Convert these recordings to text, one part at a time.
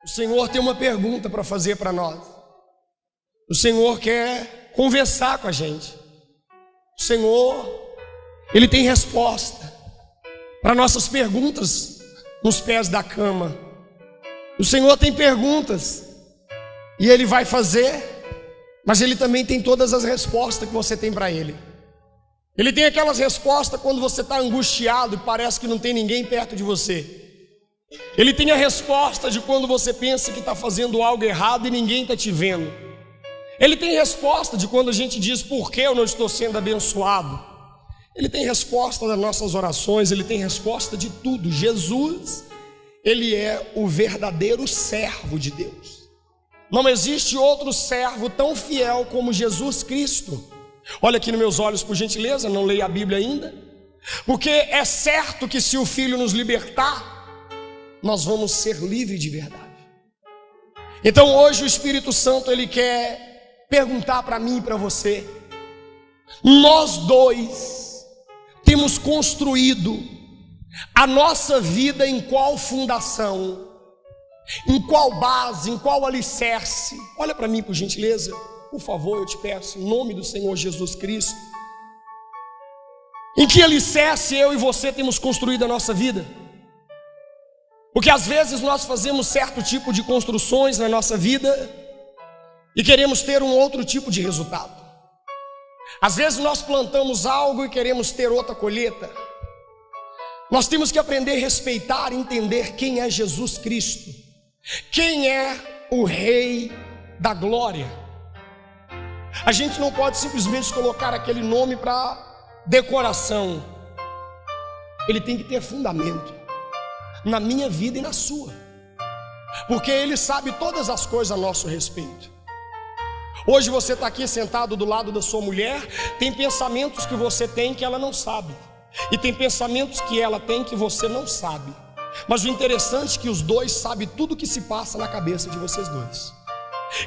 O Senhor tem uma pergunta para fazer para nós. O Senhor quer conversar com a gente. O Senhor, Ele tem resposta para nossas perguntas nos pés da cama. O Senhor tem perguntas e Ele vai fazer, mas Ele também tem todas as respostas que você tem para Ele. Ele tem aquelas respostas quando você está angustiado e parece que não tem ninguém perto de você. Ele tem a resposta de quando você pensa que está fazendo algo errado e ninguém está te vendo. Ele tem resposta de quando a gente diz: por que eu não estou sendo abençoado? Ele tem resposta das nossas orações, Ele tem resposta de tudo. Jesus, Ele é o verdadeiro servo de Deus. Não existe outro servo tão fiel como Jesus Cristo. Olha aqui nos meus olhos, por gentileza, não leia a Bíblia ainda. Porque é certo que se o Filho nos libertar, nós vamos ser livres de verdade. Então hoje o Espírito Santo, Ele quer perguntar para mim e para você. Nós dois temos construído a nossa vida em qual fundação? Em qual base, em qual alicerce? Olha para mim, por gentileza, por favor, eu te peço, em nome do Senhor Jesus Cristo. Em que alicerce eu e você temos construído a nossa vida? Porque às vezes nós fazemos certo tipo de construções na nossa vida e queremos ter um outro tipo de resultado. Às vezes nós plantamos algo e queremos ter outra colheita. Nós temos que aprender a respeitar e entender quem é Jesus Cristo, quem é o Rei da Glória. A gente não pode simplesmente colocar aquele nome para decoração. Ele tem que ter fundamento na minha vida e na sua, porque Ele sabe todas as coisas a nosso respeito. Hoje você está aqui sentado do lado da sua mulher, tem pensamentos que você tem que ela não sabe, e tem pensamentos que ela tem que você não sabe. Mas o interessante é que os dois sabem tudo o que se passa na cabeça de vocês dois.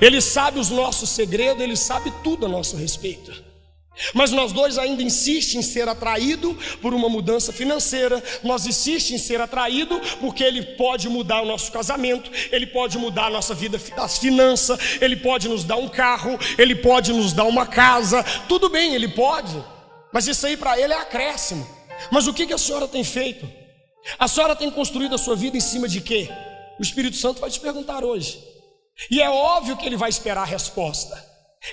Ele sabe os nossos segredos, Ele sabe tudo a nosso respeito. Mas nós dois ainda insistem em ser atraídos por uma mudança financeira. Nós insistimos em ser atraídos porque Ele pode mudar o nosso casamento, Ele pode mudar a nossa vida, as finanças, Ele pode nos dar um carro, Ele pode nos dar uma casa. Tudo bem, Ele pode, mas isso aí para Ele é acréscimo. Mas o que a senhora tem feito? A senhora tem construído a sua vida em cima de quê? O Espírito Santo vai te perguntar hoje. E é óbvio que Ele vai esperar a resposta.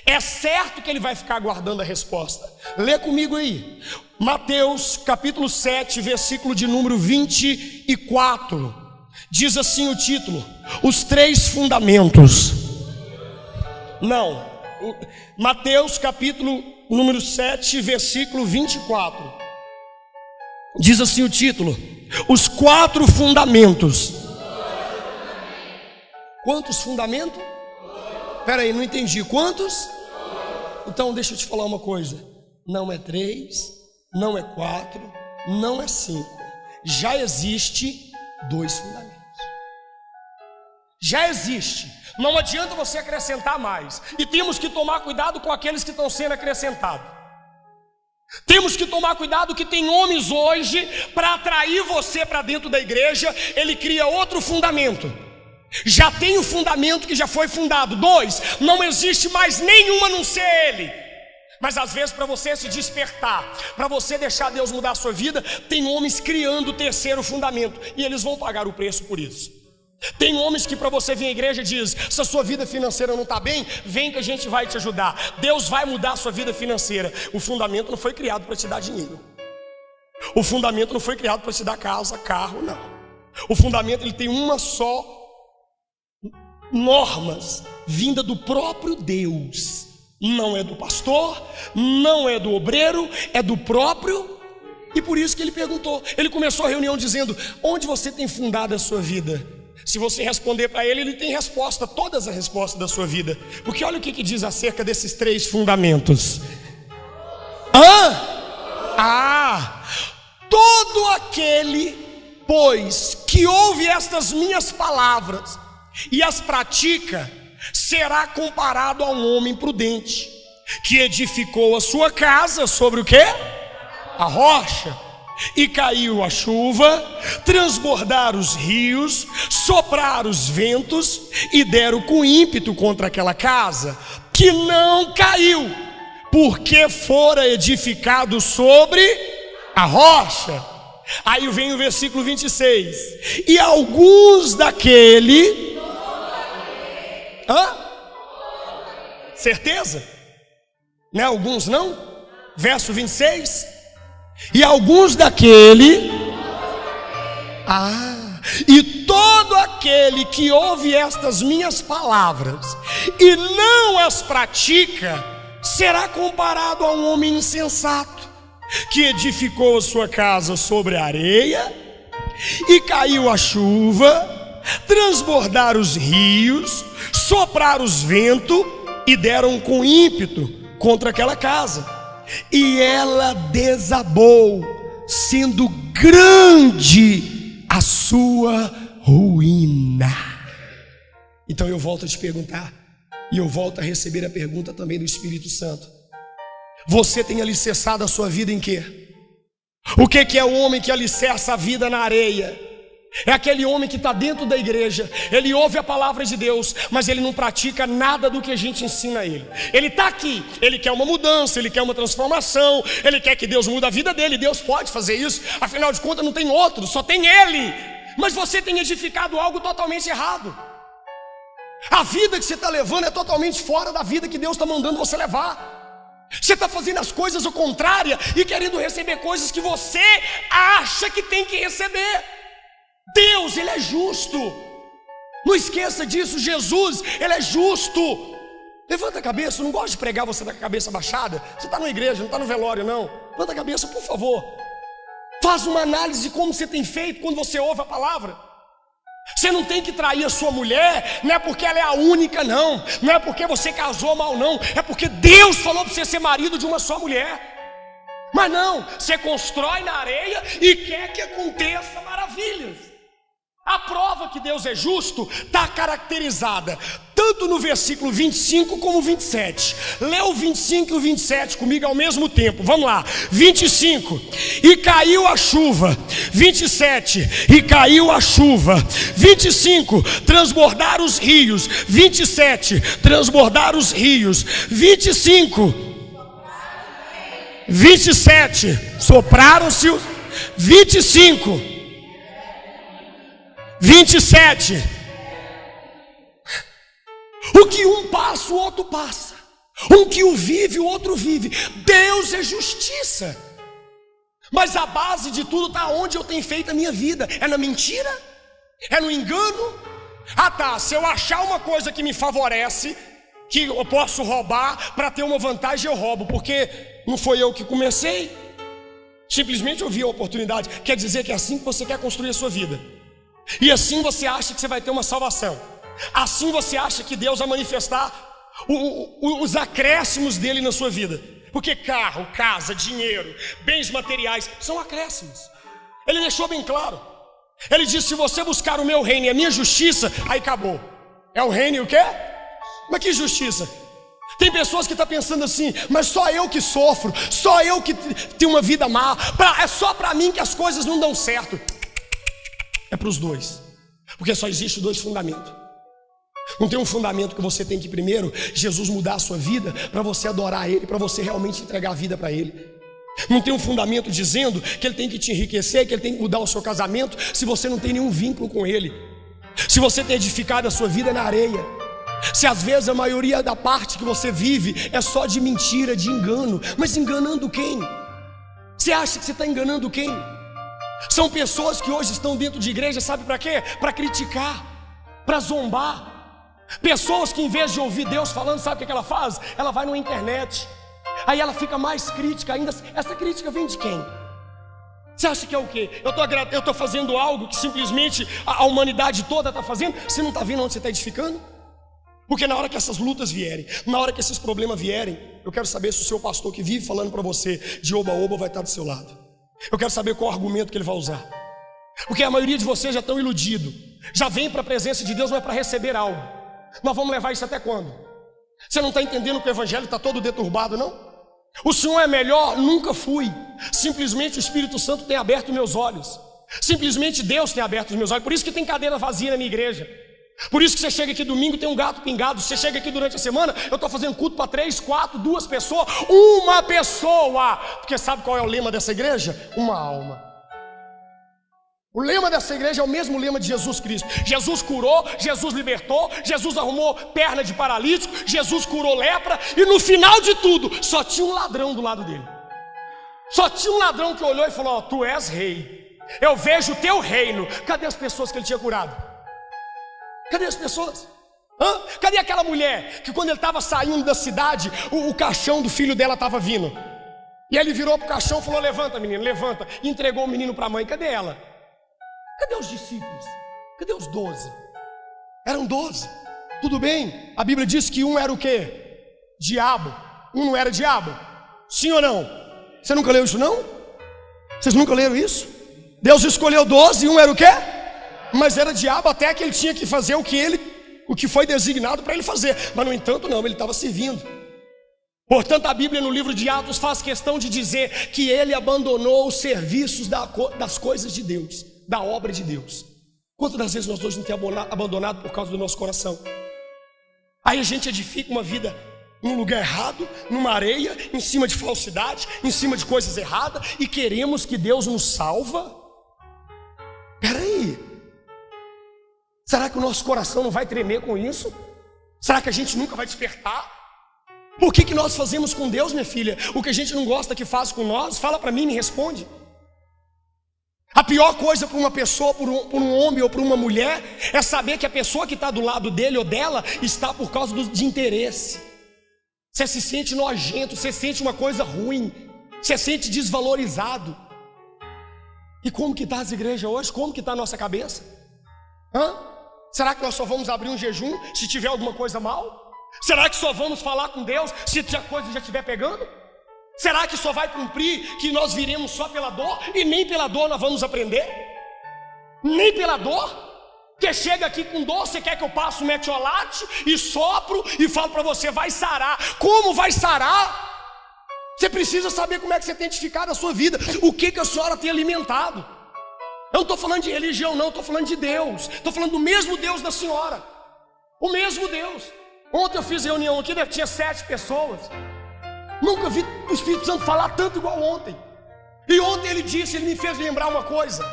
É certo que Ele vai ficar aguardando a resposta. Lê comigo aí, Mateus capítulo 7, versículo de número 24. Diz assim o título: os três fundamentos. Não, Mateus capítulo número 7, versículo 24. Diz assim o título: os quatro fundamentos. Quantos fundamentos? Espera aí, não entendi. Quantos? Então deixa eu te falar uma coisa. Não é 3, não é 4, não é 5. Já existe 2 fundamentos. Já existe. Não adianta você acrescentar mais. E temos que tomar cuidado com aqueles que estão sendo acrescentados. Temos que tomar cuidado que tem homens hoje, para atrair você para dentro da igreja, ele cria outro fundamento. Já tem o fundamento que já foi fundado. 2, não existe mais nenhum a não ser Ele. Mas às vezes, para você se despertar, para você deixar Deus mudar a sua vida, tem homens criando o terceiro fundamento, e eles vão pagar o preço por isso. Tem homens que para você vir à igreja diz: se a sua vida financeira não está bem, vem que a gente vai te ajudar. Deus vai mudar a sua vida financeira. O fundamento não foi criado para te dar dinheiro. O fundamento não foi criado para te dar casa, carro, não. O fundamento, ele tem uma só normas, vinda do próprio Deus. Não é do pastor, não é do obreiro, é do próprio. E por isso que ele perguntou. Ele começou a reunião dizendo: onde você tem fundado a sua vida? Se você responder para ele, ele tem resposta, todas as respostas da sua vida. Porque olha o que diz acerca desses 3 fundamentos. Todo aquele, pois, que ouve estas minhas palavras e as pratica, será comparado a um homem prudente, que edificou a sua casa sobre o quê? A rocha. E caiu a chuva, transbordaram os rios, sopraram os ventos e deram com ímpeto contra aquela casa, que não caiu, porque fora edificado sobre a rocha. Aí vem o versículo 26. E alguns daquele... Certeza? Né? Alguns não? Verso 26. E alguns daquele... E todo aquele que ouve estas minhas palavras e não as pratica, será comparado a um homem insensato, que edificou a sua casa sobre a areia, e caiu a chuva, transbordaram os rios, sopraram os ventos e deram com ímpeto contra aquela casa, e ela desabou, sendo grande a sua ruína. Então eu volto a te perguntar, e eu volto a receber a pergunta também do Espírito Santo: você tem alicerçado a sua vida em quê? O que é o homem que alicerça a vida na areia? É aquele homem que está dentro da igreja, ele ouve a palavra de Deus, mas ele não pratica nada do que a gente ensina a ele. Ele está aqui, ele quer uma mudança, ele quer uma transformação, ele quer que Deus mude a vida dele. Deus pode fazer isso, afinal de contas não tem outro, só tem ele. Mas você tem edificado algo totalmente errado. A vida que você está levando é totalmente fora da vida que Deus está mandando você levar. Você está fazendo as coisas ao contrário e querendo receber coisas que você acha que tem que receber. Deus, Ele é justo. Não esqueça disso. Jesus, Ele é justo. Levanta a cabeça. Eu não gosto de pregar você com a cabeça baixada. Você está na igreja, não está no velório não. Levanta a cabeça, por favor. Faz uma análise de como você tem feito quando você ouve a palavra. Você não tem que trair a sua mulher, não é porque ela é a única não, não é porque você casou mal não, é porque Deus falou para você ser marido de uma só mulher. Mas não, você constrói na areia e quer que aconteça maravilhas. A prova que Deus é justo está caracterizada tanto no versículo 25 como 27. Lê o 25 e o 27 comigo ao mesmo tempo. Vamos lá. 25. E caiu a chuva. 27. E caiu a chuva. 25. Transbordaram os rios. 27. Transbordaram os rios. 25. 27. Sopraram-se. 25. 27. O que um passa, o outro passa. Um que o vive, o outro vive. Deus é justiça. Mas a base de tudo está onde eu tenho feito a minha vida. É na mentira? É no engano? Ah tá, se eu achar uma coisa que me favorece, que eu posso roubar para ter uma vantagem, eu roubo, porque não foi eu que comecei. Simplesmente eu vi a oportunidade. Quer dizer que é assim que você quer construir a sua vida. E assim você acha que você vai ter uma salvação. Assim você acha que Deus vai manifestar os acréscimos dele na sua vida. Porque carro, casa, dinheiro, bens materiais são acréscimos. Ele deixou bem claro. Ele disse: se você buscar o meu reino e a minha justiça, aí acabou. É o reino e o quê? Mas que justiça? Tem pessoas que estão pensando assim: mas só eu que sofro, só eu que tenho uma vida má, é só para mim que as coisas não dão certo. É para os dois, porque só existe dois fundamentos. Não tem um fundamento que você tem que primeiro Jesus mudar a sua vida para você adorar Ele, para você realmente entregar a vida para Ele. Não tem um fundamento dizendo que Ele tem que te enriquecer, que Ele tem que mudar o seu casamento, se você não tem nenhum vínculo com Ele. Se você tem edificado a sua vida na areia, se às vezes a maioria da parte que você vive é só de mentira, de engano. Mas enganando quem? Você acha que você está enganando quem? São pessoas que hoje estão dentro de igreja, sabe para quê? Para criticar, para zombar. Pessoas que em vez de ouvir Deus falando, sabe o que ela faz? Ela vai na internet, aí ela fica mais crítica ainda. Essa crítica vem de quem? Você acha que é o quê? Eu estou fazendo algo que simplesmente a humanidade toda está fazendo? Você não está vendo onde você está edificando? Porque na hora que essas lutas vierem, na hora que esses problemas vierem, eu quero saber se o seu pastor que vive falando para você de oba-oba vai estar do seu lado. Eu quero saber qual argumento que ele vai usar. Porque a maioria de vocês já estão iludidos. Já vem para a presença de Deus, mas para receber algo. Nós vamos levar isso até quando? Você não está entendendo que o evangelho está todo deturbado, não? O Senhor é melhor? Nunca fui. Simplesmente o Espírito Santo tem aberto meus olhos. Simplesmente Deus tem aberto os meus olhos. Por isso que tem cadeira vazia na minha igreja. Por isso que você chega aqui domingo, tem um gato pingado. Você chega aqui durante a semana, eu estou fazendo culto para 3, 4, 2 pessoas. Uma pessoa. Porque sabe qual é o lema dessa igreja? Uma alma. O lema dessa igreja é o mesmo lema de Jesus Cristo. Jesus curou, Jesus libertou, Jesus arrumou perna de paralítico, Jesus curou lepra. E no final de tudo, só tinha um ladrão do lado dele. Só tinha um ladrão que olhou e falou: ó, tu és rei, eu vejo o teu reino. Cadê as pessoas que ele tinha curado? Cadê as pessoas? Cadê aquela mulher que quando ele estava saindo da cidade, o caixão do filho dela estava vindo? E ele virou para o caixão e falou: levanta, menino, levanta. E entregou o menino para a mãe. Cadê ela? Cadê os discípulos? Cadê os 12? Eram 12. Tudo bem, a Bíblia diz que um era o quê? Diabo. Um não era diabo? Sim ou não? Você nunca leu isso não? Vocês nunca leram isso? Deus escolheu 12 e um era o quê? Mas era diabo, até que ele tinha que fazer o que foi designado para ele fazer. Mas no entanto não, ele estava servindo. Portanto, a Bíblia no livro de Atos faz questão de dizer que ele abandonou os serviços das coisas de Deus, da obra de Deus. Quantas das vezes nós hoje não temos abandonado por causa do nosso coração? Aí a gente edifica uma vida num lugar errado, numa areia, em cima de falsidade, em cima de coisas erradas, e queremos que Deus nos salva? Peraí, será que o nosso coração não vai tremer com isso? Será que a gente nunca vai despertar? Por que nós fazemos com Deus, minha filha, o que a gente não gosta que faz com nós? Fala para mim, me responde. A pior coisa para uma pessoa, por um homem ou para uma mulher, é saber que a pessoa que está do lado dele ou dela está por causa de interesse. Você se sente nojento, você sente uma coisa ruim, você se sente desvalorizado. E como que está as igrejas hoje? Como que está a nossa cabeça? Será que nós só vamos abrir um jejum se tiver alguma coisa mal? Será que só vamos falar com Deus se a coisa já estiver pegando? Será que só vai cumprir que nós viremos só pela dor? E nem pela dor nós vamos aprender? Nem pela dor? Que chega aqui com dor, você quer que eu passe o metiolate e sopro e falo para você, vai sarar. Como vai sarar? Você precisa saber como é que você tem edificado a sua vida. O que a senhora tem alimentado? Eu não estou falando de religião não, estou falando de Deus. Estou falando do mesmo Deus da senhora. O mesmo Deus. Ontem eu fiz reunião aqui, tinha 7 pessoas. Nunca vi o Espírito Santo falar tanto igual ontem. E ontem ele me fez lembrar uma coisa.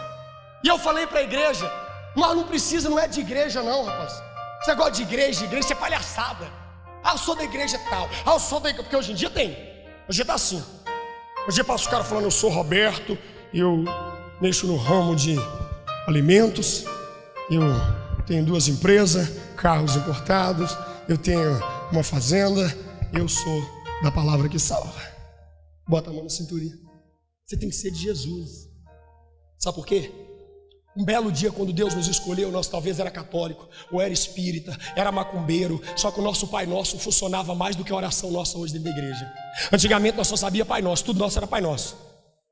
E eu falei para a igreja: nós não precisa, não é de igreja não, rapaz. Esse negócio de igreja é palhaçada. Eu sou da igreja tal. Eu sou da igreja, porque hoje em dia tem. Hoje em dia tá assim. Hoje em dia passa o cara falando: eu sou Roberto, eu mexo no ramo de alimentos, eu tenho 2 empresas, carros importados, eu tenho uma fazenda, eu sou da palavra que salva. Bota a mão na cinturinha. Você tem que ser de Jesus. Sabe por quê? Um belo dia, quando Deus nos escolheu, nós talvez era católico, ou era espírita, era macumbeiro. Só que o nosso Pai Nosso funcionava mais do que a oração nossa hoje dentro da igreja. Antigamente nós só sabia Pai Nosso, tudo nosso era Pai Nosso.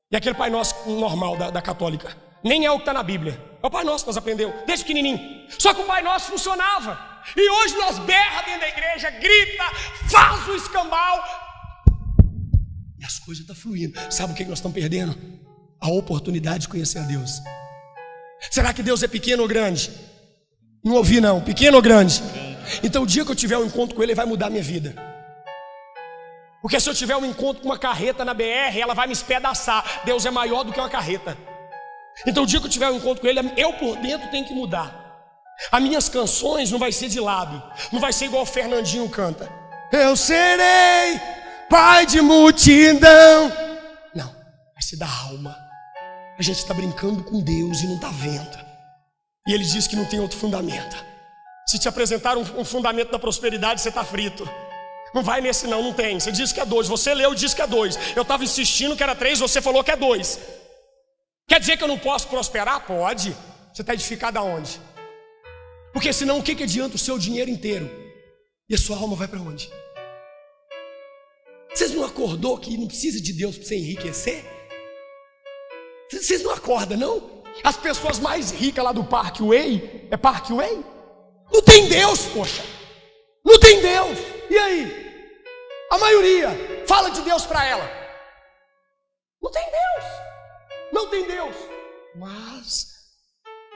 E aquele Pai Nosso normal da católica nem é o que está na Bíblia. É o Pai Nosso que nós aprendemos, desde pequenininho. Só que o Pai Nosso funcionava. E hoje nós berra dentro da igreja, grita, faz o escambau. E as coisas estão fluindo. Sabe o que nós estamos perdendo? A oportunidade de conhecer a Deus. Será que Deus é pequeno ou grande? Não ouvi não, pequeno ou grande? Então o dia que eu tiver um encontro com Ele, vai mudar a minha vida. Porque se eu tiver um encontro com uma carreta na BR, ela vai me espedaçar. Deus é maior do que uma carreta. Então o dia que eu tiver um encontro com Ele, eu por dentro tenho que mudar. As minhas canções não vai ser de lábio, não vai ser igual o Fernandinho canta: eu serei pai de multidão. Não, vai ser da alma. A gente está brincando com Deus e não está vendo. E Ele diz que não tem outro fundamento. Se te apresentar um fundamento da prosperidade, você está frito. Não vai nesse não, não tem. Você diz que é 2, você leu e diz que é 2. Eu estava insistindo que era 3, você falou que é 2. Quer dizer que eu não posso prosperar? Pode. Você está edificado aonde? Porque senão o que adianta o seu dinheiro inteiro? E a sua alma vai para onde? Vocês não acordou que não precisa de Deus para você enriquecer? Vocês não acordam não? As pessoas mais ricas lá do Parque Way, é Parque Way? Não tem Deus, poxa. Não tem Deus. E aí? A maioria fala de Deus para ela. Não tem Deus. Não tem Deus. Mas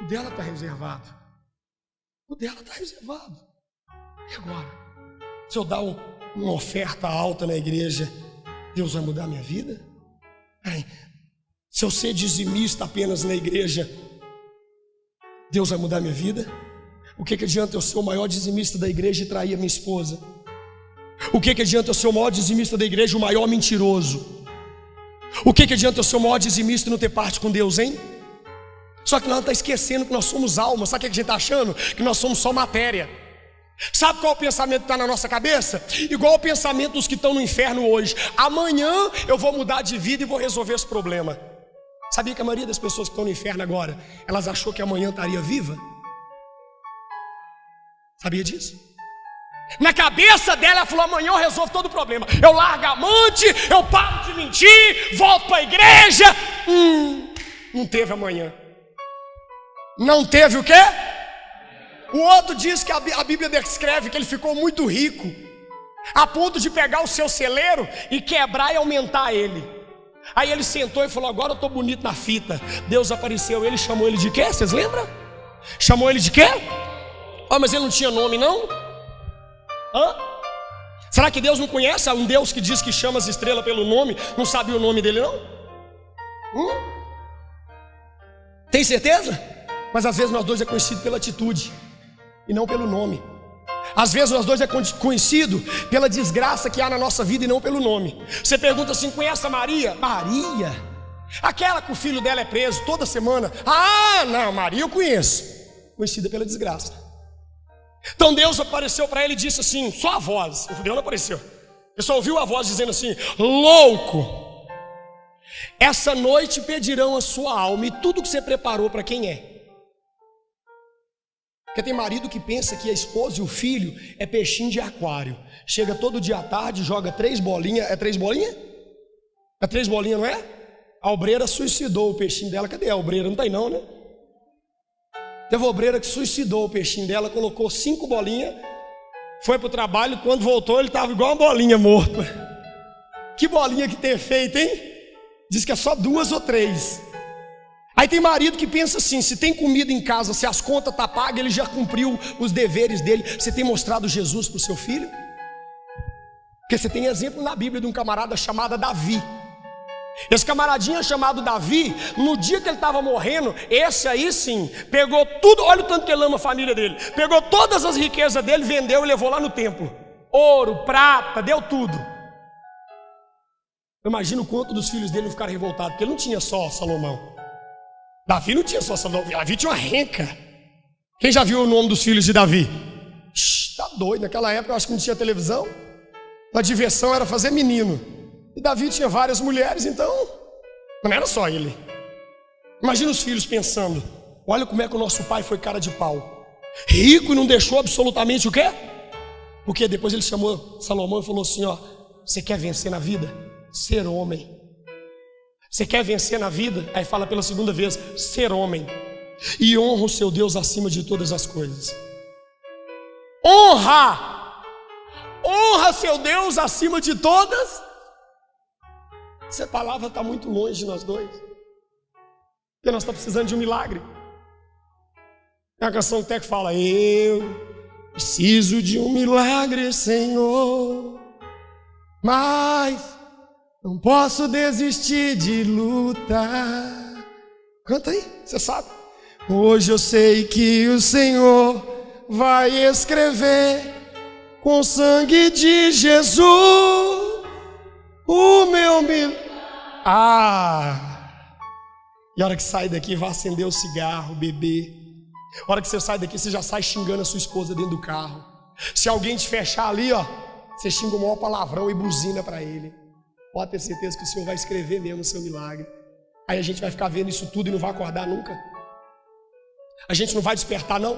o dela está reservado. O dela está reservado. E agora? Se eu dar uma oferta alta na igreja, Deus vai mudar a minha vida? Se eu ser dizimista apenas na igreja, Deus vai mudar a minha vida? O que adianta eu ser o maior dizimista da igreja e trair a minha esposa? O que adianta eu ser o maior dizimista da igreja e o maior mentiroso? O que adianta eu ser o maior dizimista e não ter parte com Deus, hein? Só que nós estamos esquecendo que nós somos alma. Sabe o que a gente está achando? Que nós somos só matéria. Sabe qual é o pensamento que está na nossa cabeça? Igual o pensamento dos que estão no inferno hoje. Amanhã eu vou mudar de vida e vou resolver esse problema. Sabia que a maioria das pessoas que estão no inferno agora, elas achou que amanhã estaria viva? Sabia disso? Na cabeça dela, ela falou: amanhã eu resolvo todo o problema. Eu largo a amante, eu paro de mentir, volto para a igreja. Não teve amanhã. Não teve o quê? O outro diz que a Bíblia descreve que ele ficou muito rico, a ponto de pegar o seu celeiro e quebrar e aumentar ele. Aí ele sentou e falou: agora eu estou bonito na fita. Deus apareceu, ele chamou ele de quê? Vocês lembram? Chamou ele de quê? Mas ele não tinha nome não? Será que Deus não conhece um Deus que diz que chama as estrelas pelo nome? Não sabia o nome dele não? Tem certeza? Mas às vezes nós dois é conhecido pela atitude e não pelo nome. Às vezes nós dois é conhecido pela desgraça que há na nossa vida e não pelo nome. Você pergunta assim: conhece a Maria? Maria? Aquela que o filho dela é preso toda semana. Não, Maria eu conheço. Conhecida pela desgraça. Então Deus apareceu para ele e disse assim, só a voz, Deus não apareceu. Ele só ouviu a voz dizendo assim: louco, essa noite pedirão a sua alma e tudo que você preparou para quem é. Porque tem marido que pensa que a esposa e o filho é peixinho de aquário. Chega todo dia à tarde, joga 3 bolinhas. É 3 bolinhas? É 3 bolinhas, não é? A obreira suicidou o peixinho dela. Cadê a obreira? Não tem não, né? Teve uma obreira que suicidou o peixinho dela, colocou 5 bolinhas, foi para o trabalho, quando voltou ele estava igual uma bolinha morta. Que bolinha que tem efeito, hein? Diz que é só 2 ou 3. Aí tem marido que pensa assim: se tem comida em casa, se as contas estão pagas, ele já cumpriu os deveres dele. Você tem mostrado Jesus para o seu filho? Porque você tem exemplo na Bíblia de um camarada chamado Davi. Esse camaradinha chamado Davi, no dia que ele estava morrendo, esse aí sim, pegou tudo, olha o tanto que ele ama a família dele, pegou todas as riquezas dele, vendeu e levou lá no templo. Ouro, prata, deu tudo. Eu imagino o quanto dos filhos dele não ficaram revoltados, porque ele não tinha só Salomão. Davi não tinha só Salomão, Davi tinha uma renca. Quem já viu o nome dos filhos de Davi? Tá doido, naquela época eu acho que não tinha televisão. A diversão era fazer menino. E Davi tinha várias mulheres, então não era só ele. Imagina os filhos pensando: olha como é que o nosso pai foi cara de pau, rico e não deixou absolutamente o quê? Porque depois ele chamou Salomão e falou assim: ó, você quer vencer na vida? Ser homem. Você quer vencer na vida? Aí fala pela segunda vez: ser homem. E honra o seu Deus acima de todas as coisas. Honra seu Deus acima de todas. Essa palavra está muito longe de nós dois, porque nós estamos precisando de um milagre. Tem uma canção até que fala: eu preciso de um milagre, Senhor, mas não posso desistir de lutar. Canta aí, você sabe. Hoje eu sei que o Senhor vai escrever com o sangue de Jesus o meu milagre. E a hora que sai daqui, vai acender o cigarro, beber. A hora que você sai daqui, você já sai xingando a sua esposa dentro do carro. Se alguém te fechar ali, ó, você xinga o maior palavrão e buzina para ele. Pode ter certeza que o Senhor vai escrever mesmo o seu milagre. Aí a gente vai ficar vendo isso tudo e não vai acordar nunca. A gente não vai despertar não.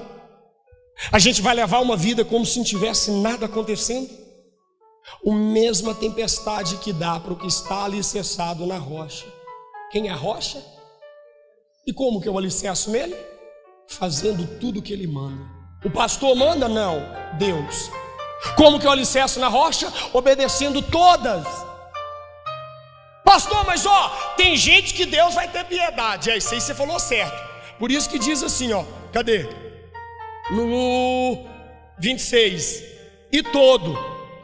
A gente vai levar uma vida como se não tivesse nada acontecendo. O mesma tempestade que dá para o que está alicerçado na rocha. Quem é a rocha? E como que eu alicerço nele? Fazendo tudo o que ele manda. O pastor manda? Não, Deus. Como que eu alicerço na rocha? Obedecendo todas Pastor, mas tem gente que Deus vai ter piedade. Isso aí você falou certo. Por isso que diz assim, cadê? No 26, e todo.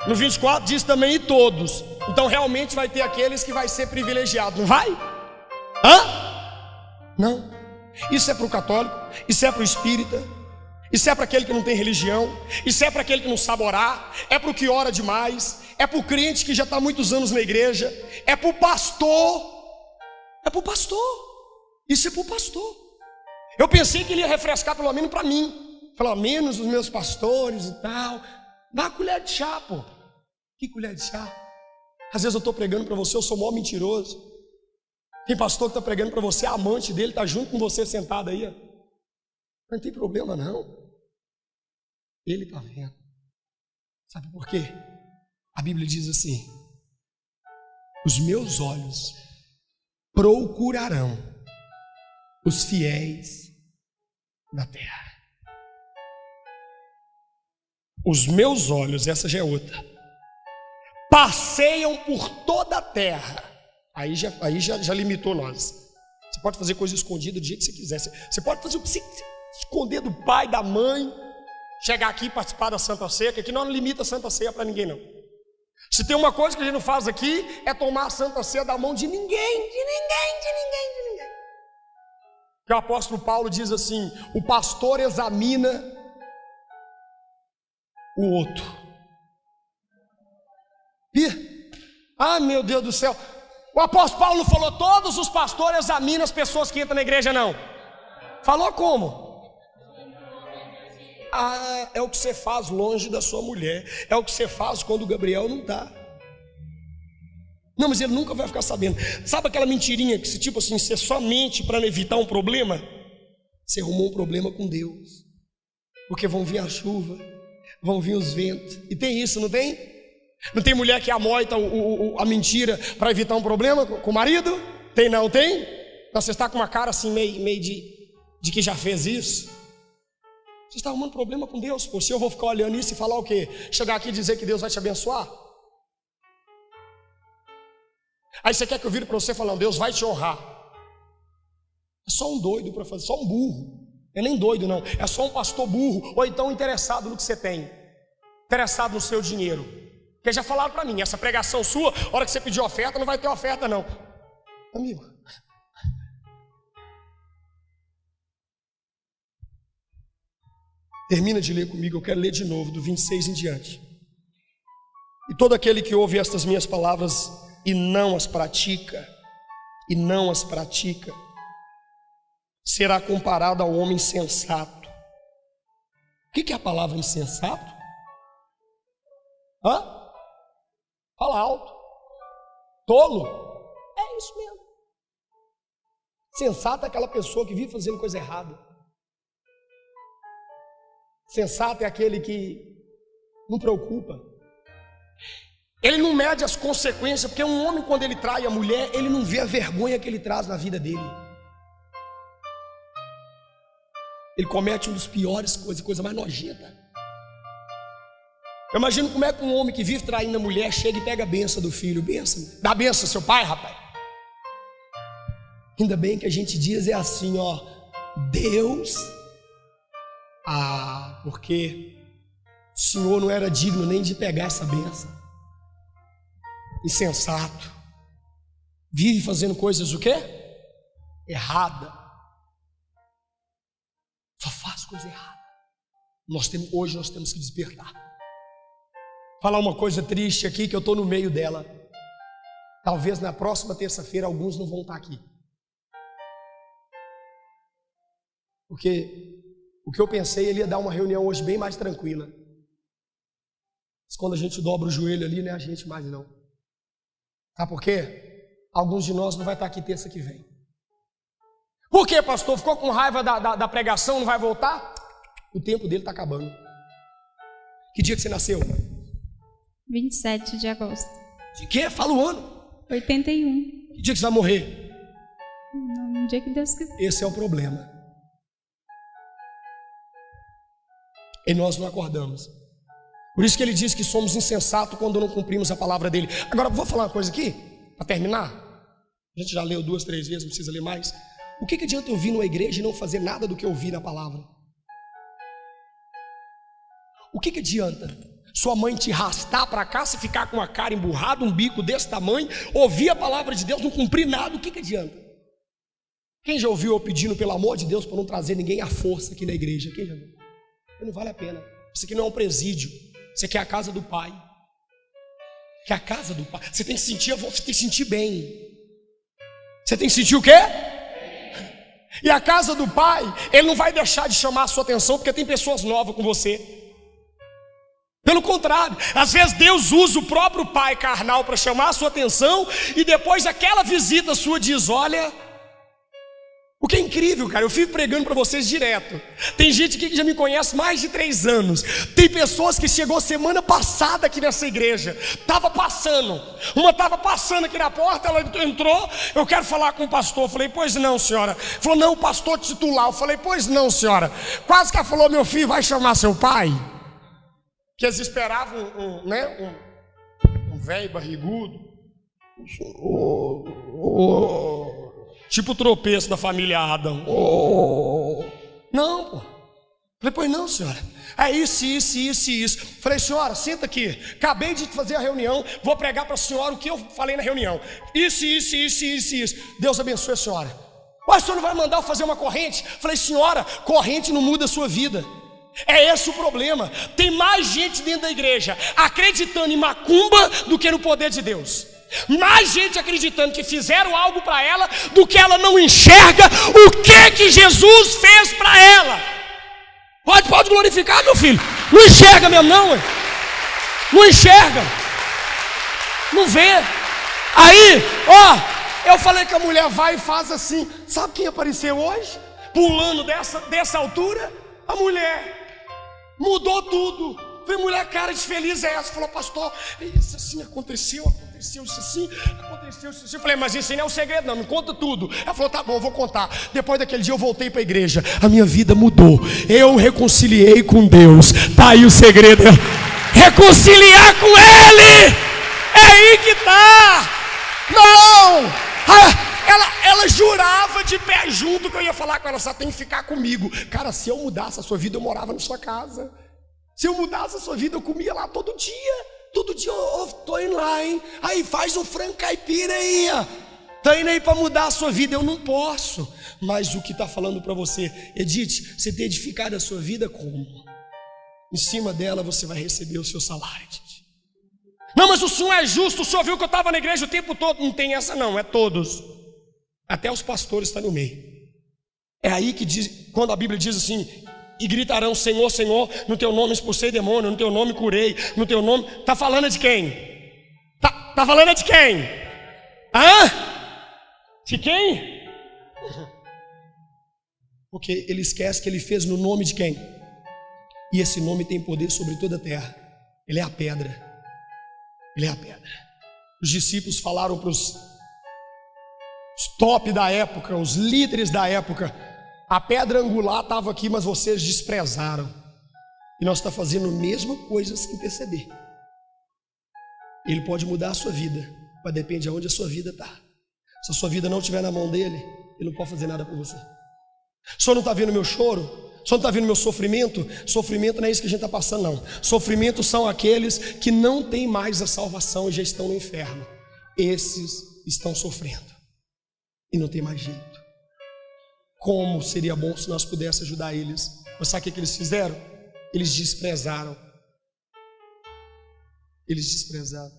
No 24 diz também e todos. Então realmente vai ter aqueles que vai ser privilegiado, não vai? Não. Isso é para o católico, isso é para o espírita, isso é para aquele que não tem religião, isso é para aquele que não sabe orar, é para o que ora demais, é para o crente que já está há muitos anos na igreja, é para o pastor, isso é para o pastor. Eu pensei que ele ia refrescar pelo menos para mim, pelo menos os meus pastores e tal. Dá uma colher de chá, pô. Que colher de chá? Às vezes eu estou pregando para você, eu sou mó mentiroso. Tem pastor que está pregando para você, a amante dele está junto com você sentado aí. Não tem problema não. Ele está vendo. Sabe por quê? A Bíblia diz assim: os meus olhos procurarão os fiéis da terra. Os meus olhos, essa já é outra, passeiam por toda a terra. Aí já limitou nós. Você pode fazer coisa escondida do jeito que você quiser. Você pode fazer o que você esconder do pai, da mãe, chegar aqui e participar da Santa Ceia, que aqui não limita a Santa Ceia para ninguém não. Se tem uma coisa que a gente não faz aqui, é tomar a Santa Ceia da mão de ninguém. Que o apóstolo Paulo diz assim: o pastor examina o outro. Meu Deus do céu. O apóstolo Paulo não falou todos os pastores examinam as pessoas que entram na igreja, não. Falou como? É o que você faz longe da sua mulher. É o que você faz quando o Gabriel não está. Não, mas ele nunca vai ficar sabendo. Sabe aquela mentirinha que tipo assim, você só mente para evitar um problema? Você arrumou um problema com Deus. Porque vão vir a chuva, vão vir os ventos. E tem isso, não tem? Não tem mulher que amoita a mentira para evitar um problema com o marido? Tem não, tem? Então você está com uma cara assim meio de que já fez isso. Você está arrumando problema com Deus, pô. Se eu vou ficar olhando isso e falar o quê? Chegar aqui e dizer que Deus vai te abençoar? Aí você quer que eu vire para você falando, Deus vai te honrar. É só um doido para fazer, só um burro. Não é nem doido não, é só um pastor burro. Ou então interessado no que você tem, interessado no seu dinheiro. Porque já falaram para mim, essa pregação sua, a hora que você pedir oferta, não vai ter oferta não. Amigo, termina de ler comigo, eu quero ler de novo, do 26 em diante. E todo aquele que ouve estas minhas palavras e não as pratica, será comparado ao homem insensato. O que é a palavra insensato? Fala alto. Tolo? É isso mesmo. Sensato é aquela pessoa que vive fazendo coisa errada. Sensato é aquele que não preocupa. Ele não mede as consequências, porque um homem, quando ele trai a mulher, ele não vê a vergonha que ele traz na vida dele. Ele comete uma das piores coisas, coisa mais nojenta. Eu imagino como é que um homem que vive traindo a mulher chega e pega a benção do filho. Benção, dá a benção ao seu pai, rapaz. Ainda bem que a gente diz assim, Deus, porque o Senhor não era digno nem de pegar essa benção. Insensato. Vive fazendo coisas o quê? Errada. Só faz coisa errada. Hoje nós temos que despertar. Falar uma coisa triste aqui, que eu estou no meio dela. Talvez na próxima terça-feira alguns não vão estar aqui. Porque o que eu pensei, ele ia dar uma reunião hoje bem mais tranquila. Mas quando a gente dobra o joelho ali, não é a gente mais não. Sabe por quê? Alguns de nós não vai estar aqui terça que vem. Por quê, pastor? Ficou com raiva da pregação, não vai voltar? O tempo dele está acabando. Que dia que você nasceu? 27 de agosto. De quê? Fala o ano. 81. Que dia que você vai morrer? No dia que Deus quiser. Esse é o problema. E nós não acordamos. Por isso que ele diz que somos insensatos quando não cumprimos a palavra dele. Agora, vou falar uma coisa aqui, para terminar. A gente já leu 2, 3 vezes, não precisa ler mais. O que adianta eu vir numa igreja e não fazer nada do que eu vi na palavra? O que adianta sua mãe te arrastar para cá, se ficar com a cara emburrada, um bico desse tamanho, ouvir a palavra de Deus, não cumprir nada? O que adianta? Quem já ouviu eu pedindo pelo amor de Deus para não trazer ninguém à força aqui na igreja? Quem já viu? Não vale a pena. Isso aqui não é um presídio, isso aqui é a casa do Pai. Que é a casa do Pai. Você tem que sentir bem. Você tem que sentir o quê? E a casa do Pai, Ele não vai deixar de chamar a sua atenção porque tem pessoas novas com você. Pelo contrário, às vezes Deus usa o próprio pai carnal para chamar a sua atenção, e depois aquela visita sua diz: olha, o que é incrível, cara, eu fico pregando para vocês direto. Tem gente aqui que já me conhece mais de 3 anos. Tem pessoas que chegou semana passada aqui nessa igreja. Uma estava passando aqui na porta, ela entrou: eu quero falar com o pastor. Eu falei: pois não, senhora. Falou: não, o pastor titular. Eu falei: pois não, senhora. Quase que ela falou: meu filho, vai chamar seu pai? Que eles esperavam um velho barrigudo, tipo o tropeço da família Adão. Não, pô. Falei: pois não, senhora. É isso. Falei: senhora, senta aqui. Acabei de fazer a reunião, vou pregar para a senhora o que eu falei na reunião. Isso. Deus abençoe a senhora. Mas o senhor não vai mandar eu fazer uma corrente? Falei: senhora, corrente não muda a sua vida. É esse o problema. Tem mais gente dentro da igreja acreditando em macumba do que no poder de Deus. Mais gente acreditando que fizeram algo para ela do que ela não enxerga o que Jesus fez para ela. Pode glorificar, meu filho. Não enxerga mesmo não, ué. Não enxerga. Não vê. Aí, eu falei que a mulher vai e faz assim. Sabe quem apareceu hoje? Pulando dessa altura? A mulher. Mudou tudo. Falei: mulher, cara de feliz é essa? Falou: pastor, isso assim aconteceu isso assim. Eu falei: mas isso aí não é um segredo não, me conta tudo. Ela falou: tá bom, eu vou contar. Depois daquele dia eu voltei para a igreja, a minha vida mudou, eu reconciliei com Deus. Tá aí o segredo: reconciliar com Ele. É aí que tá. Não, ela jurava de pé junto que eu ia falar com ela: só tem que ficar comigo. Cara, se eu mudasse a sua vida, eu morava na sua casa. Se eu mudasse a sua vida, eu comia lá todo dia. Todo dia eu tô indo lá, hein? Aí faz um frango caipira aí, ó. Tá indo aí para mudar a sua vida. Eu não posso. Mas o que está falando para você: Edith, você tem edificado a sua vida como? Em cima dela você vai receber o seu salário, Edith. Não, mas o senhor é justo. O senhor viu que eu estava na igreja o tempo todo. Não tem essa não, é todos. Até os pastores estão no meio. É aí que diz, quando a Bíblia diz assim: e gritarão: Senhor, Senhor, no teu nome expulsei demônio, no teu nome curei, no teu nome. Está falando de quem? Tá falando de quem? De quem? Porque ele esquece que ele fez no nome de quem? E esse nome tem poder sobre toda a terra. Ele é a pedra. Ele é a pedra. Os discípulos falaram para os top da época, os líderes da época: a pedra angular estava aqui, mas vocês desprezaram. E nós estamos fazendo a mesma coisa sem perceber. Ele pode mudar a sua vida, mas depende de onde a sua vida está. Se a sua vida não estiver na mão dele, ele não pode fazer nada por você. O senhor não está vendo meu choro? O senhor não está vendo meu sofrimento? Sofrimento não é isso que a gente está passando, não. Sofrimento são aqueles que não têm mais a salvação e já estão no inferno. Esses estão sofrendo e não tem mais jeito. Como seria bom se nós pudéssemos ajudar eles. Mas sabe o que eles fizeram? Eles desprezaram. Eles desprezaram.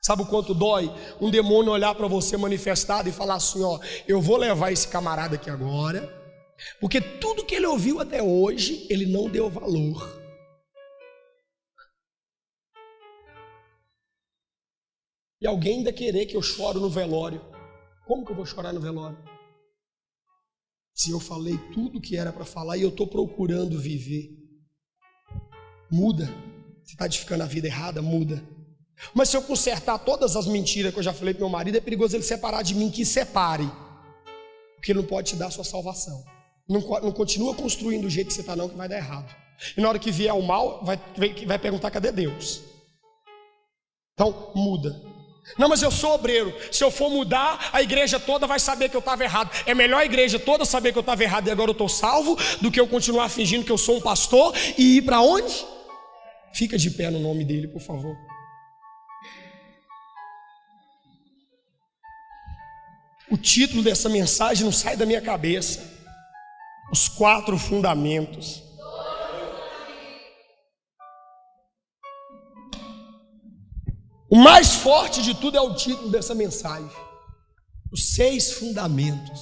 Sabe o quanto dói um demônio olhar para você manifestado e falar assim: ó, eu vou levar esse camarada aqui agora, porque tudo que ele ouviu até hoje, ele não deu valor. E alguém ainda querer que eu chore no velório. Como que eu vou chorar no velório? Se eu falei tudo que era para falar e eu estou procurando viver. Muda. Você está edificando a vida errada, muda. Mas se eu consertar todas as mentiras que eu já falei para meu marido, é perigoso ele separar de mim, que separe. Porque ele não pode te dar a sua salvação. Não continua construindo do jeito que você está não, que vai dar errado. E na hora que vier o mal, vai perguntar: cadê Deus? Então, muda. Não, mas eu sou obreiro. Se eu for mudar, a igreja toda vai saber que eu estava errado. É melhor a igreja toda saber que eu estava errado e agora eu estou salvo, do que eu continuar fingindo que eu sou um pastor e ir para onde? Fica de pé no nome dele, por favor. O título dessa mensagem não sai da minha cabeça. Os 4 fundamentos. O mais forte de tudo é o título dessa mensagem. Os 6 fundamentos.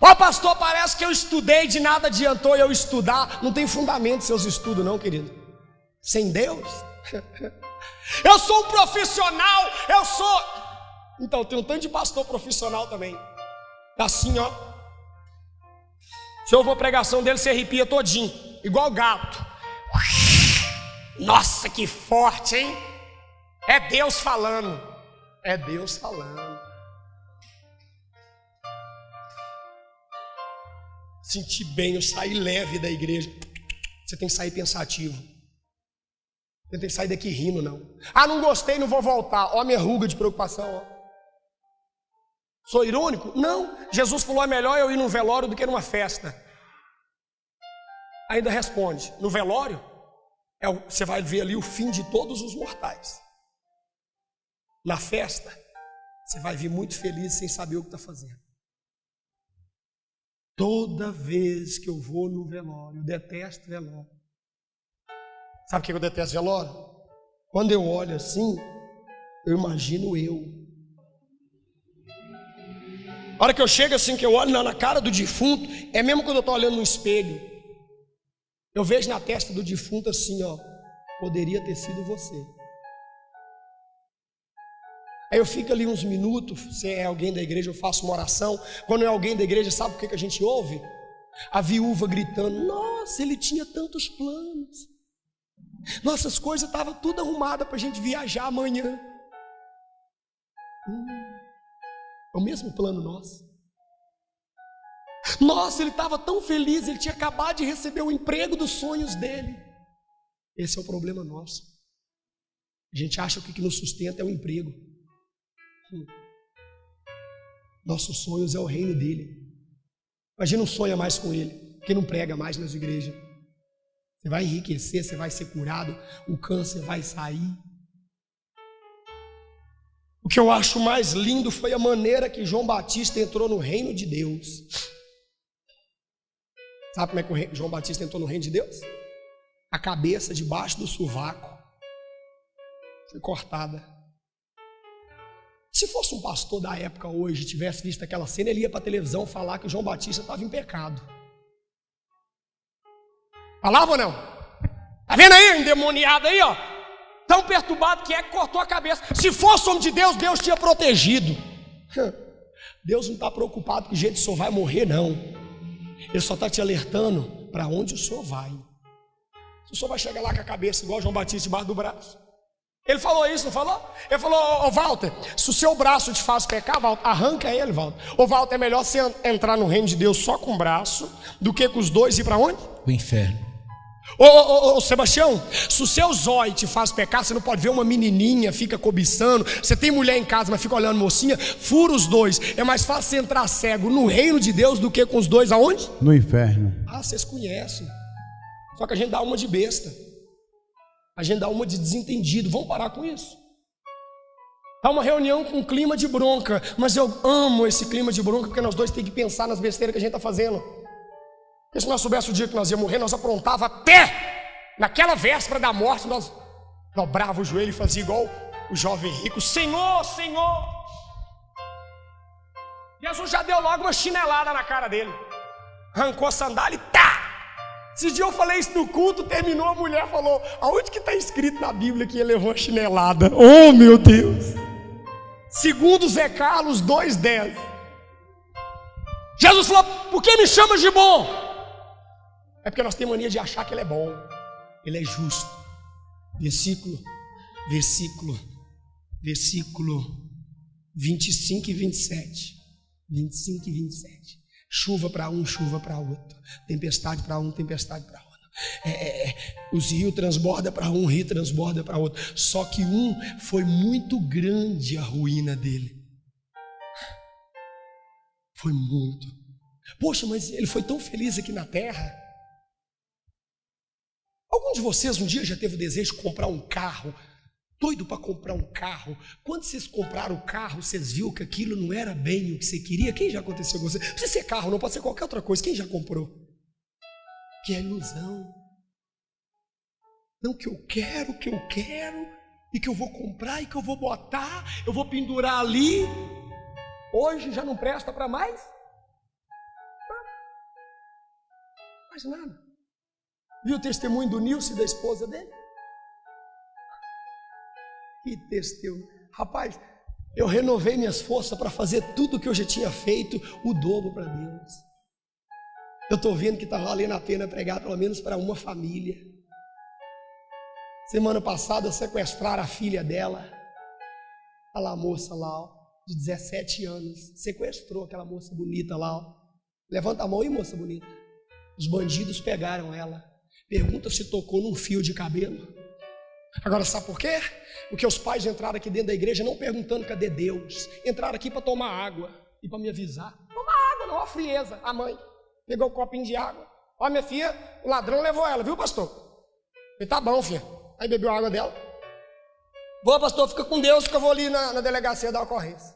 Ó, pastor, parece que eu estudei, de nada adiantou eu estudar. Não tem fundamento seus estudos não, querido. Sem Deus. Eu sou um profissional, eu sou... Então, tem um tanto de pastor profissional também. Tá assim, ó. Se eu ouvir a pregação dele, você arrepia todinho. Igual gato. Nossa, que forte, hein? É Deus falando. É Deus falando. Senti bem, eu saí leve da igreja. Você tem que sair pensativo. Você tem que sair daqui rindo, não. Ah, não gostei, não vou voltar. Ó minha ruga de preocupação, ó. Sou irônico? Não. Jesus falou, é melhor eu ir num velório do que numa festa. Ainda responde, no velório, você vai ver ali o fim de todos os mortais. Na festa, você vai vir muito feliz sem saber o que está fazendo. Toda vez que eu vou no velório, eu detesto velório. Sabe por que eu detesto velório? Quando eu olho assim, eu imagino eu. A hora que eu chego assim, que eu olho na cara do defunto, é mesmo quando eu estou olhando no espelho. Eu vejo na testa do defunto assim, ó, poderia ter sido você. Aí eu fico ali uns minutos, se é alguém da igreja eu faço uma oração. Quando é alguém da igreja, sabe o que a gente ouve? A viúva gritando, nossa, ele tinha tantos planos. Nossas coisas estavam tudo arrumadas para a gente viajar amanhã. É o mesmo plano nosso. Nossa, ele estava tão feliz, ele tinha acabado de receber o emprego dos sonhos dele. Esse é o problema nosso. A gente acha que o que nos sustenta é o emprego. Nossos sonhos é o reino dele. Imagina, não sonha mais com ele, porque não prega mais nas igrejas. Você vai enriquecer, você vai ser curado, o câncer vai sair. O que eu acho mais lindo foi a maneira que João Batista entrou no reino de Deus. Sabe como é que João Batista entrou no reino de Deus? A cabeça debaixo do sovaco foi cortada. Se fosse um pastor da época hoje, tivesse visto aquela cena, ele ia para a televisão falar que o João Batista estava em pecado. Falava ou não? Tá vendo aí, endemoniado aí, ó? Tão perturbado que cortou a cabeça. Se fosse homem de Deus, Deus tinha protegido. Deus não está preocupado que o jeito que o senhor vai morrer, não. Ele só está te alertando para onde o senhor vai. Se o senhor vai chegar lá com a cabeça igual João Batista debaixo do braço. Ele falou isso, não falou? Ele falou, ô Walter, se o seu braço te faz pecar, Walter, arranca ele, Walter. Ô Walter, é melhor você entrar no reino de Deus só com o braço do que com os dois ir para onde? O inferno. Ô Sebastião, se o seu zóio te faz pecar, você não pode ver uma menininha, fica cobiçando. Você tem mulher em casa, mas fica olhando mocinha, fura os dois. É mais fácil você entrar cego no reino de Deus do que com os dois aonde? No inferno. Ah, vocês conhecem. Só que a gente dá uma de besta. A gente dá uma de desentendido. Vamos parar com isso. Há uma reunião com um clima de bronca, mas eu amo esse clima de bronca, porque nós dois temos que pensar nas besteiras que a gente está fazendo. Porque se nós soubéssemos o dia que nós íamos morrer, nós aprontava até naquela véspera da morte, nós dobrava o joelho e fazia igual o jovem rico: Senhor, Senhor. Jesus já deu logo uma chinelada na cara dele, arrancou a sandália e tá. Esse dia eu falei isso no culto, terminou, a mulher falou: aonde que está escrito na Bíblia que ele levou a chinelada? Oh meu Deus! Segundo Zé Carlos 2,10. Jesus falou: por que me chamas de bom? É porque nós temos mania de achar que ele é bom, ele é justo. Versículo 25 e 27. 25 e 27. Chuva para um, chuva para outro. Tempestade para um, tempestade para outro. Os rios transbordam para um, rio transborda para outro. Só que um foi muito grande a ruína dele. Foi muito. Poxa, mas ele foi tão feliz aqui na terra. Algum de vocês um dia já teve o desejo de comprar um carro? Doido para comprar um carro. Quando vocês compraram o carro, vocês viram que aquilo não era bem o que você queria? Quem já aconteceu com você? Não precisa ser carro, não pode ser qualquer outra coisa. Quem já comprou? Que é ilusão. Não, que eu quero, e que eu vou comprar, e que eu vou botar, eu vou pendurar ali. Hoje já não presta para mais? Mais nada. Viu o testemunho do Nilson e da esposa dele? Que testemunho. Rapaz, eu renovei minhas forças para fazer tudo que eu já tinha feito, o dobro para Deus. Eu estou vendo que está valendo a pena pregar pelo menos para uma família. Semana passada sequestraram a filha dela. Olha lá a moça lá, ó, de 17 anos. Sequestrou aquela moça bonita lá. Ó. Levanta a mão aí, moça bonita. Os bandidos pegaram ela. Pergunta se tocou num fio de cabelo. Agora sabe por quê? Porque os pais entraram aqui dentro da igreja não perguntando cadê Deus. Entraram aqui para tomar água e para me avisar. Tomar água, não, a frieza. A mãe pegou um copinho de água. Ó, minha filha, o ladrão levou ela, viu, pastor? Falei, tá bom, filha. Aí bebeu a água dela. Boa, pastor, fica com Deus que eu vou ali na delegacia da ocorrência.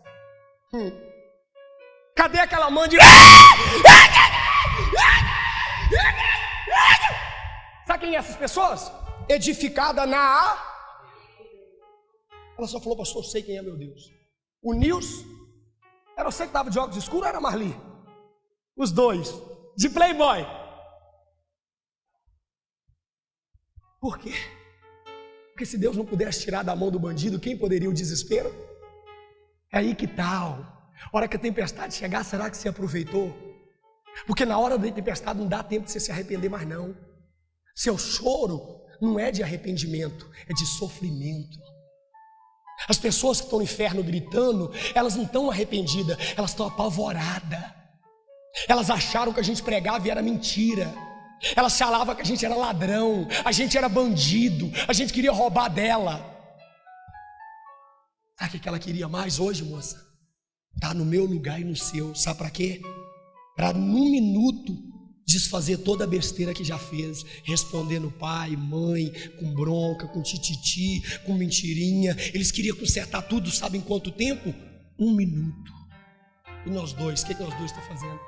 Cadê aquela mãe de... Sabe quem é essas pessoas? Edificada na... Ela só falou, pastor, eu sei quem é meu Deus. O Nilson, era você que estava de óculos escuros ou era a Marli? Os dois, de playboy. Por quê? Porque se Deus não pudesse tirar da mão do bandido, quem poderia o desespero? É aí que tal. A hora que a tempestade chegar, será que você aproveitou? Porque na hora da tempestade não dá tempo de você se arrepender mais não. Seu choro não é de arrependimento, é de sofrimento. As pessoas que estão no inferno gritando, elas não estão arrependidas, elas estão apavoradas. Elas acharam que a gente pregava e era mentira. Elas falavam que a gente era ladrão, a gente era bandido, a gente queria roubar dela. Sabe o que ela queria mais hoje, moça? Tá no meu lugar e no seu. Sabe para quê? Para num minuto desfazer toda a besteira que já fez, respondendo pai, mãe, com bronca, com tititi, com mentirinha. Eles queriam consertar tudo, sabe em quanto tempo? 1 minuto. E nós dois, o que nós dois estamos fazendo?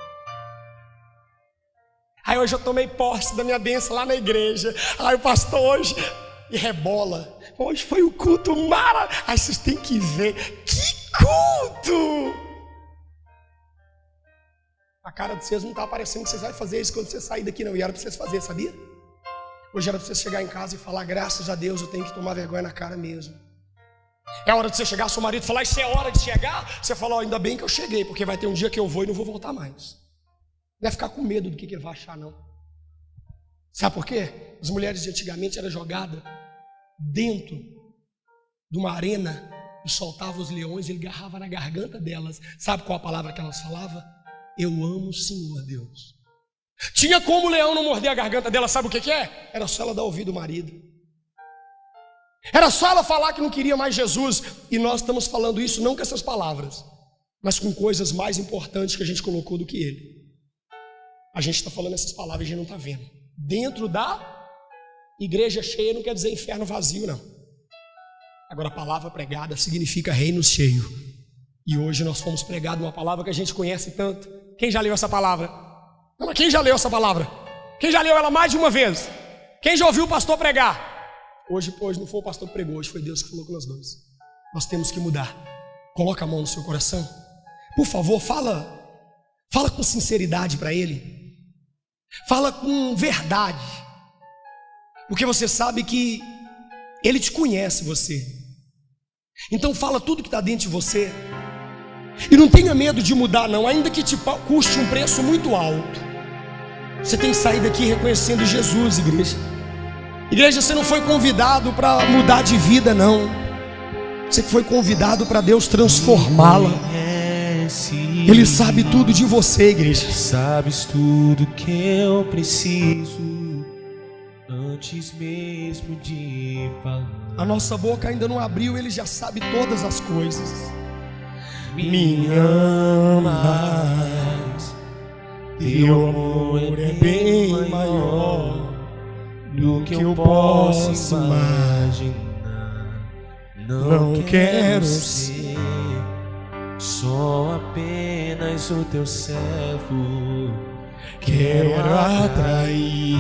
Aí hoje eu tomei posse da minha bênção lá na igreja. Aí o pastor hoje e rebola. Hoje foi o culto maravilhoso. Aí vocês têm que ver. Que culto! A cara de vocês não está parecendo que vocês vão fazer isso quando vocês saírem daqui não. E era para vocês fazer, sabia? Hoje era para vocês chegar em casa e falar, graças a Deus eu tenho que tomar vergonha na cara mesmo. É hora de você chegar, seu marido falar, isso é hora de chegar? Você fala, ainda bem que eu cheguei, porque vai ter um dia que eu vou e não vou voltar mais. Não é ficar com medo do que ele vai achar, não. Sabe por quê? As mulheres de antigamente eram jogadas dentro de uma arena e soltavam os leões e ele agarrava na garganta delas. Sabe qual a palavra que elas falavam? Eu amo o Senhor, Deus. Tinha como o leão não morder a garganta dela, sabe o que é? Era só ela dar ouvido ao marido. Era só ela falar que não queria mais Jesus. E nós estamos falando isso não com essas palavras, mas com coisas mais importantes que a gente colocou do que ele. A gente está falando essas palavras e a gente não está vendo. Dentro da igreja cheia não quer dizer inferno vazio, não. Agora a palavra pregada significa reino cheio. E hoje nós fomos pregados uma palavra que a gente conhece tanto. Quem já leu essa palavra? Não, mas quem já leu essa palavra? Quem já leu ela mais de uma vez? Quem já ouviu o pastor pregar? Hoje não foi o pastor que pregou, hoje foi Deus que falou com nós dois. Nós temos que mudar. Coloca a mão no seu coração. Por favor, fala com sinceridade para Ele. Fala com verdade. Porque você sabe que Ele te conhece, você. Então fala tudo que está dentro de você. E não tenha medo de mudar não, ainda que te custe um preço muito alto. Você tem que sair daqui reconhecendo Jesus, igreja. Igreja, você não foi convidado para mudar de vida, não. Você foi convidado para Deus transformá-la. Ele sabe tudo de você, igreja. Sabes tudo que eu preciso. antes mesmo de falar. A nossa boca ainda não abriu, Ele já sabe todas as coisas. Me amas, teu amor é bem maior do que eu posso imaginar. Não quero ser só apenas o teu servo. Quero atrair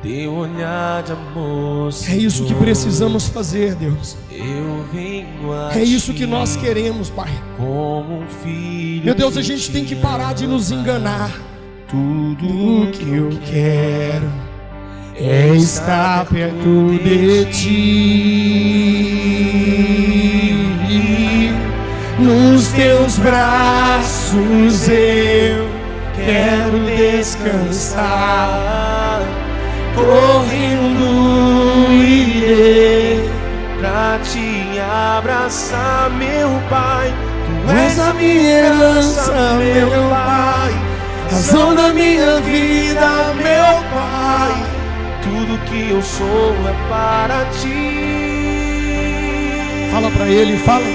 teu olhar de amor, É isso que precisamos fazer, Deus. Eu venho a É isso ti que nós queremos, Pai. como um filho. Meu Deus, a gente tem que parar de nos enganar. Tudo O que eu quero é estar perto de ti. Nos teus braços eu quero descansar. Correndo irei pra te abraçar, meu Pai. Tu és a minha herança, meu Pai, razão da minha vida, meu Pai. Tudo que eu sou é para ti. Fala pra Ele, fala.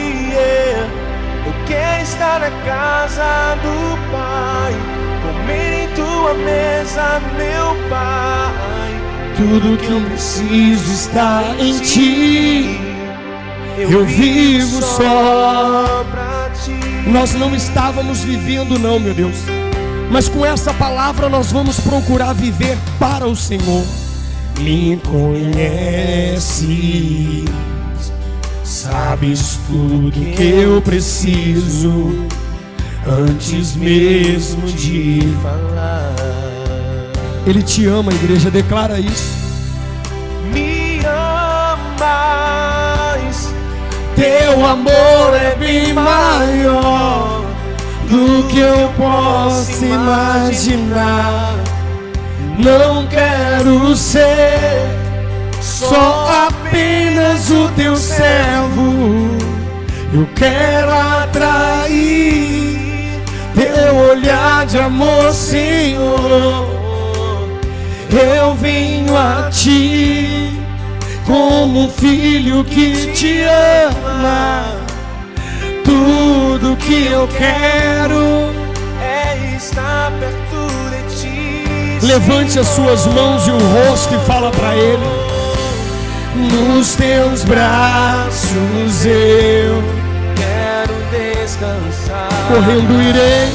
Eu quero estar na casa do Pai, comer em tua mesa, meu Pai. Tudo que eu preciso está em ti. Eu vivo só pra ti. Nós não estávamos vivendo, não, meu Deus, mas com essa palavra nós vamos procurar viver para o Senhor. Me conheces, sabes tudo que eu preciso antes mesmo de falar. Ele te ama, igreja, declara isso. Me amas, Teu amor é bem maior do que eu posso imaginar. Não quero ser só apenas o teu servo. Eu quero atrair teu olhar de amor, Senhor. Eu venho a ti como um filho que te ama. Tudo que eu quero é estar perto de ti. Levante as suas mãos e o rosto e fala para Ele. Nos teus braços eu quero descansar. correndo irei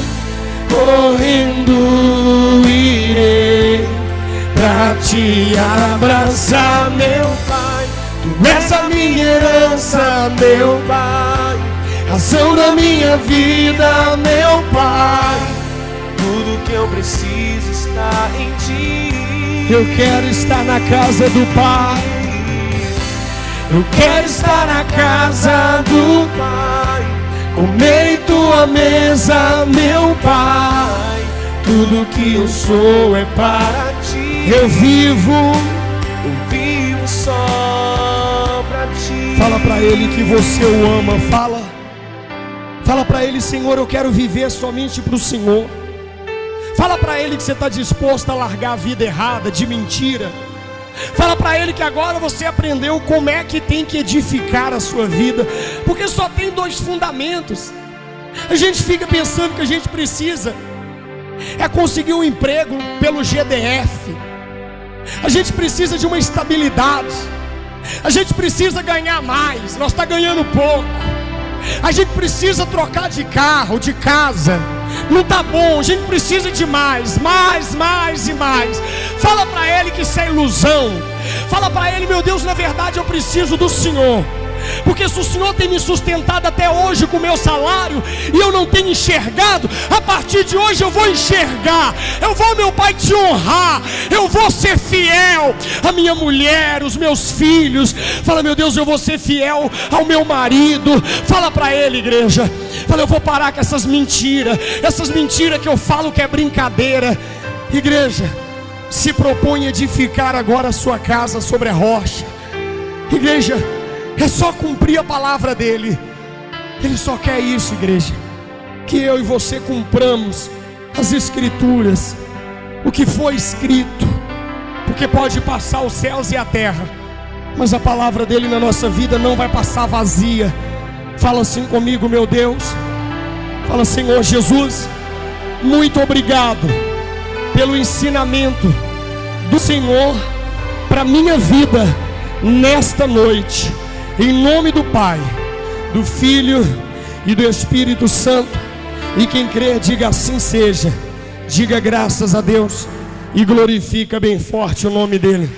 pra te abraçar, meu Pai. Tu és a minha herança, meu Pai, razão da minha vida, meu Pai. Tudo que eu preciso está em ti. Eu quero estar na casa do Pai. Eu quero estar na casa do Pai, comer em tua mesa, meu Pai. Tudo que eu sou é para ti. eu vivo só pra ti. Fala para Ele que você o ama. Fala para Ele, Senhor, eu quero viver somente para o Senhor. Fala para Ele que você está disposto a largar a vida errada, de mentira. Fala para Ele que agora você aprendeu como é que tem que edificar a sua vida, porque só tem dois fundamentos. A gente fica pensando que a gente precisa conseguir um emprego pelo GDF. A gente precisa de uma estabilidade. A gente precisa ganhar mais. Nós estamos ganhando pouco. A gente precisa trocar de carro, de casa. Não tá bom, a gente precisa de mais e mais. Fala para Ele que isso é ilusão. Fala para Ele, meu Deus, na verdade eu preciso do Senhor. Porque se o Senhor tem me sustentado até hoje com o meu salário e eu não tenho enxergado, a partir de hoje eu vou enxergar. Eu vou, meu Pai, te honrar. Eu vou ser fiel à minha mulher, os meus filhos. Fala, meu Deus, eu vou ser fiel ao meu marido. Fala para Ele, igreja. Fala, eu vou parar com essas mentiras que eu falo que é brincadeira. Igreja, se propõe a edificar agora a sua casa sobre a rocha. Igreja, é só cumprir a palavra dEle. Ele só quer isso, igreja, que eu e você cumpramos as Escrituras, o que foi escrito, porque Porque pode passar os céus e a terra, mas a palavra dele na nossa vida não vai passar vazia. Fala assim comigo, meu Deus. Fala, Senhor Jesus, muito obrigado pelo ensinamento do Senhor para minha vida nesta noite. Em nome do Pai, do Filho e do Espírito Santo. E quem crê, diga assim seja. Diga graças a Deus e glorifica bem forte o nome dele.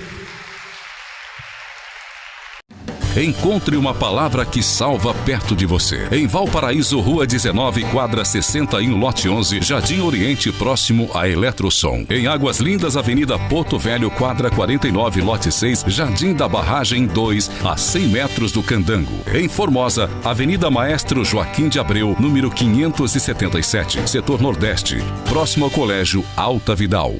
Encontre uma palavra que salva perto de você. Em Valparaíso, Rua 19, quadra 61, lote 11, Jardim Oriente, próximo a Eletrosom. Em Águas Lindas, Avenida Porto Velho, quadra 49, lote 6, Jardim da Barragem 2, a 100 metros do Candango. Em Formosa, Avenida Maestro Joaquim de Abreu, número 577, setor Nordeste, próximo ao Colégio Alta Vidal.